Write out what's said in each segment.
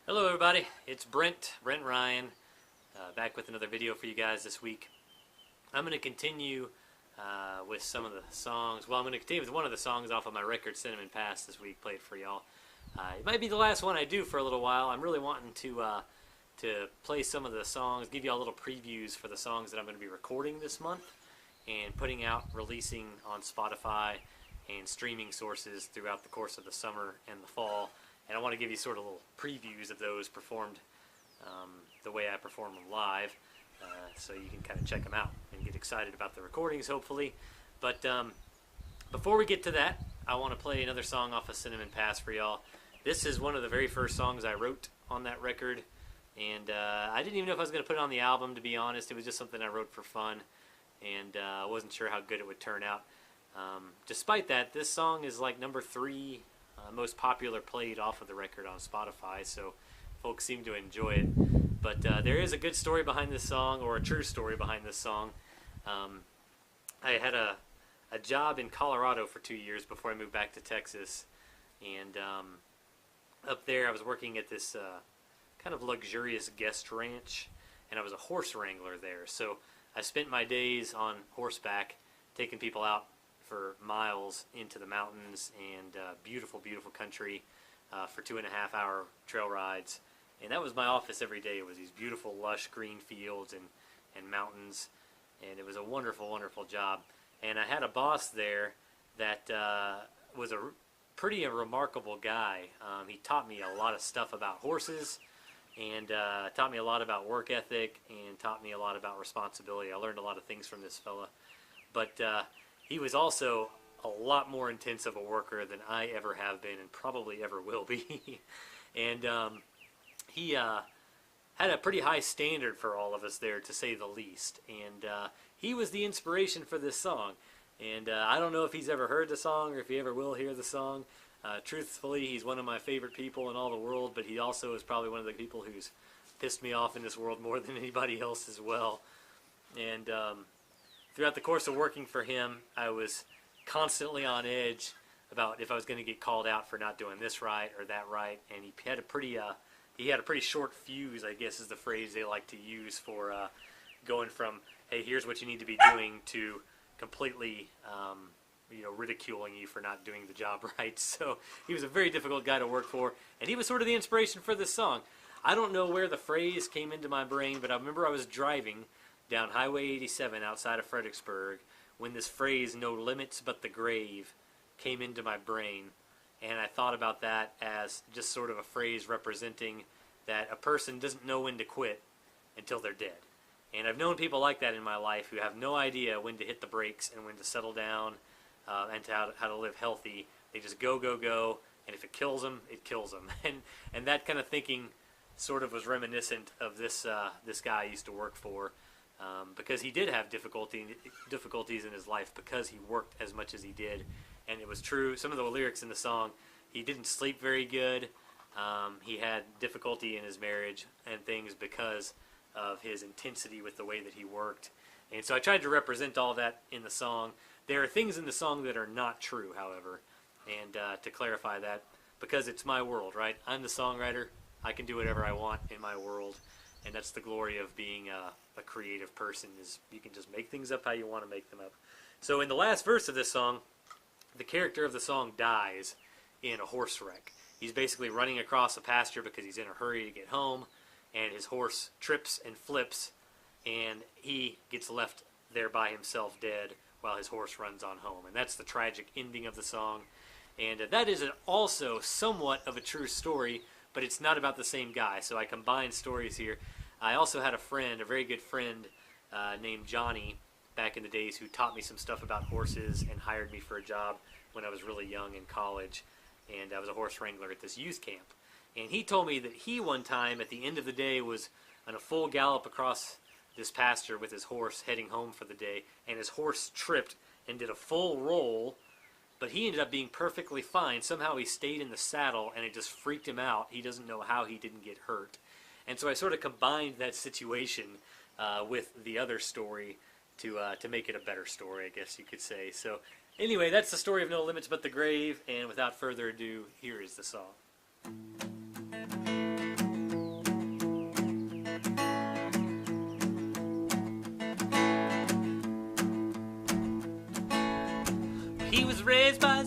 Hello everybody, it's Brent Ryan, back with another video for you guys this week. I'm going to continue with some of the songs. Well, I'm going to continue with one of the songs off of my record Cinnamon Pass this week, played for y'all. It might be the last one I do for a little while. I'm really wanting to play some of the songs, give y'all little previews for the songs that I'm going to be recording this month and putting out, releasing on Spotify and streaming sources throughout the course of the summer and the fall. And I want to give you sort of little previews of those performed the way I perform them live, so you can kind of check them out and get excited about the recordings, hopefully. But before we get to that, I want to play another song off of Cinnamon Pass for y'all. This is one of the very first songs I wrote on that record, and I didn't even know if I was going to put it on the album, to be honest. It was just something I wrote for fun, and I wasn't sure how good it would turn out. Despite that, this song is like number 3 most popular played off of the record on Spotify, so folks seem to enjoy it. But there is a good story behind this song, or a true story behind this song. I had a job in Colorado for 2 years before I moved back to Texas, and up there I was working at this kind of luxurious guest ranch, and I was a horse wrangler there. So I spent my days on horseback taking people out for miles into the mountains and beautiful, beautiful country for 2.5-hour trail rides. And that was my office every day. It was these beautiful, lush green fields and mountains. And it was a wonderful, wonderful job. And I had a boss there that was a pretty remarkable guy. He taught me a lot of stuff about horses, and taught me a lot about work ethic, and taught me a lot about responsibility. I learned a lot of things from this fella. But he was also a lot more intense of a worker than I ever have been and probably ever will be. And he had a pretty high standard for all of us there, to say the least. And he was the inspiration for this song. And I don't know if he's ever heard the song or if he ever will hear the song. Truthfully, he's one of my favorite people in all the world, but he also is probably one of the people who's pissed me off in this world more than anybody else as well. And throughout the course of working for him, I was constantly on edge about if I was going to get called out for not doing this right or that right. And he had a pretty short fuse, I guess is the phrase they like to use for going from, hey, here's what you need to be doing, to completely ridiculing you for not doing the job right. So he was a very difficult guy to work for, and he was sort of the inspiration for this song. I don't know where the phrase came into my brain, but I remember I was driving down Highway 87 outside of Fredericksburg when this phrase, "no limits but the grave," came into my brain. And I thought about that as just sort of a phrase representing that a person doesn't know when to quit until they're dead. And I've known people like that in my life who have no idea when to hit the brakes and when to settle down, and how to live healthy. They just go, go, go, and if it kills them, it kills them. And that kind of thinking sort of was reminiscent of this guy I used to work for. Because he did have difficulties in his life because he worked as much as he did. And it was true. Some of the lyrics in the song, he didn't sleep very good. He had difficulty in his marriage and things because of his intensity with the way that he worked. And so I tried to represent all that in the song. There are things in the song that are not true, however. And to clarify that, because it's my world, right? I'm the songwriter. I can do whatever I want in my world. And that's the glory of being a creative person, is you can just make things up how you want to make them up. So in the last verse of this song, the character of the song dies in a horse wreck. He's basically running across a pasture because he's in a hurry to get home, and his horse trips and flips, and he gets left there by himself dead while his horse runs on home. And that's the tragic ending of the song. And that is also somewhat of a true story, but it's not about the same guy. So I combined stories here. I also had a friend, a very good friend named Johnny, back in the days, who taught me some stuff about horses and hired me for a job when I was really young in college. And I was a horse wrangler at this youth camp. And he told me that he one time at the end of the day was on a full gallop across this pasture with his horse heading home for the day, and his horse tripped and did a full roll, but he ended up being perfectly fine. Somehow he stayed in the saddle, and it just freaked him out. He doesn't know how he didn't get hurt. And so I sort of combined that situation with the other story to make it a better story, I guess you could say. So anyway, that's the story of No Limits But the Grave, and without further ado, here is the song.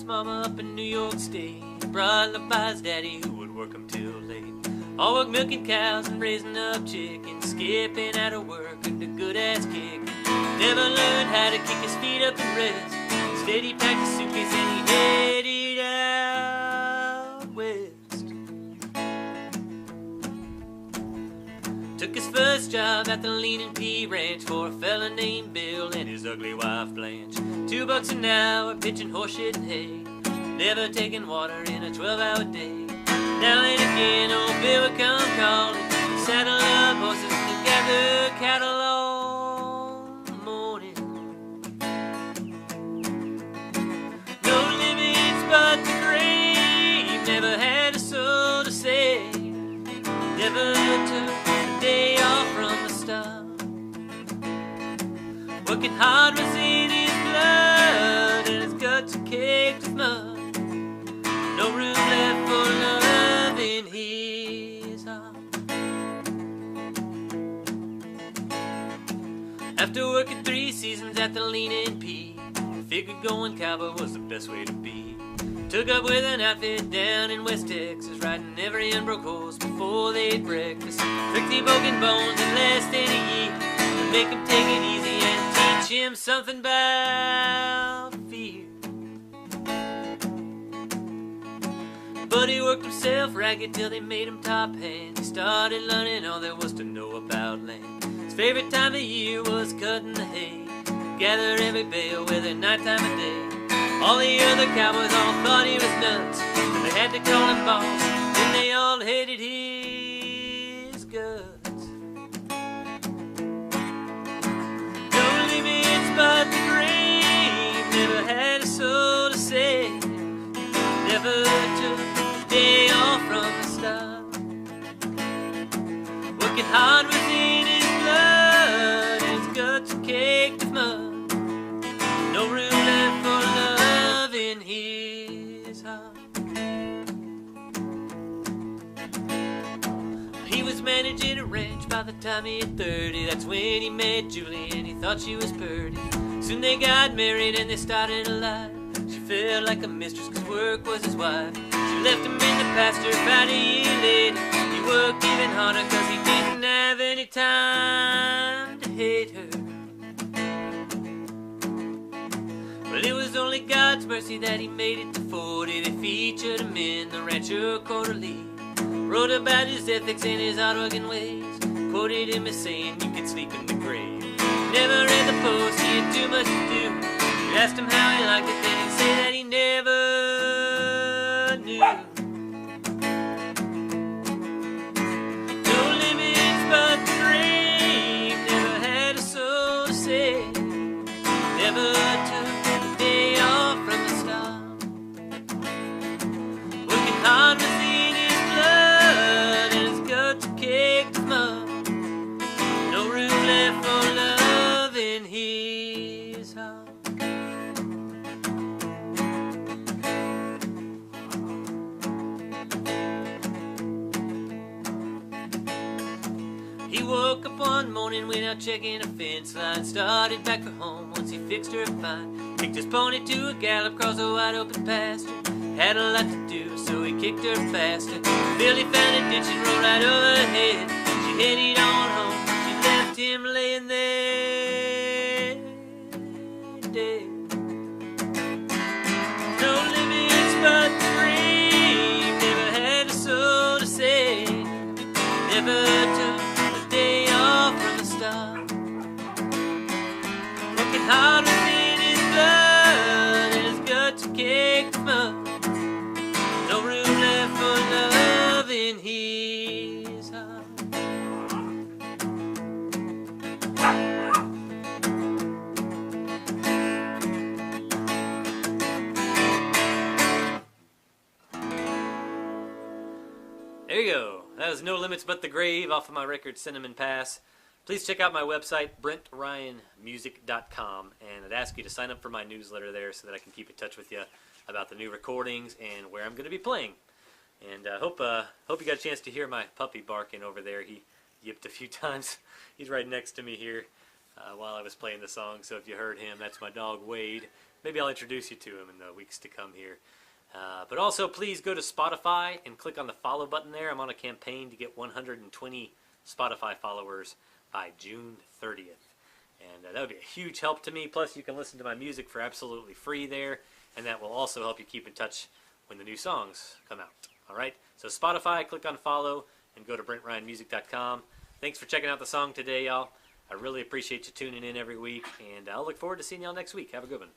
mama up in New York State. Brought up by his daddy who would work him till late. All work milking cows and raising up chickens, skipping out of work and a good ass kicking. Never learned how to kick his feet up and rest. Instead he packed a suitcase and he headed out west. Took his first job at the Lean and Pea Ranch for a fella named Bill and his ugly wife Blanche. $2 an hour pitching horseshit and hay, never taking water in a 12-hour day. Now and again old Bill would come calling, saddle up horses and gather cattle all morning. No limits but the grave, never had a soul to save, never took a day off from the start. Working hard was in his blood and his guts are caked with mud. No room left for love in his heart. After working 3 seasons at the Lean and Pea, figured going cowboy was the best way to be. Took up with an outfit down in West Texas, riding every unbroke horse before they ate breakfast. Tricked broken bones in less than a year, to make him take it easy and teach him something about fear. But he worked himself ragged till they made him top hand. He started learning all there was to know about land. His favorite time of year was cutting the hay, gather every bale, whether nighttime or day. All the other cowboys all thought he was nuts, but they had to call him boss, and they all hated his guts. No limits but the grave, never had a soul to save, never took day off from the start. Working hard was in his blood, and his guts are caked with mud. No room left for love in his heart. He was managing a ranch by the time he hit 30. That's when he met Julie and he thought she was pretty. Soon they got married and they started a life. She felt like a mistress cause work was his wife. She left him in the pasture about a year later. He worked even harder cause he didn't have any time to hate her. Well, it was only God's mercy that he made it to 40. They featured him in the Rancher Quarterly. Wrote about his ethics and his hard-working ways. Quoted him as saying, you can sleep in the grave. Never read the post, he had too much to do. You asked him how he liked it, then he'd say that he never knew. No limits but the grave, never had a soul to save, never took a day off from the start. Working hard was in his blood, and his guts are caked with mud. No room left for love in his heart. He woke up one morning without checking a fence line. Started back for home once he fixed her fine. Kicked his pony to a gallop across a wide open pasture. Had a lot to do, so he kicked her faster. Billy found a ditch and rolled right overhead. She headed on home. She left him laying there dead. No limits but the grave, never had a soul to save, never took a day off from the start. Working hard within his blood, and his guts are caked with mud. No room left for love in his heart. There you go. That was No Limits But the Grave off of my record Cinnamon Pass. Please check out my website, BrentRyanMusic.com, and I'd ask you to sign up for my newsletter there so that I can keep in touch with you about the new recordings and where I'm going to be playing. And I hope you got a chance to hear my puppy barking over there. He yipped a few times. He's right next to me here while I was playing the song, so if you heard him, that's my dog Wade. maybe I'll introduce you to him in the weeks to come here. But also, please go to Spotify and click on the follow button there. I'm on a campaign to get 120 Spotify followers by June 30th. And that would be a huge help to me. Plus, you can listen to my music for absolutely free there. And that will also help you keep in touch when the new songs come out. All right? So Spotify, click on follow, and go to BrentRyanMusic.com. Thanks for checking out the song today, y'all. I really appreciate you tuning in every week. And I'll look forward to seeing y'all next week. Have a good one.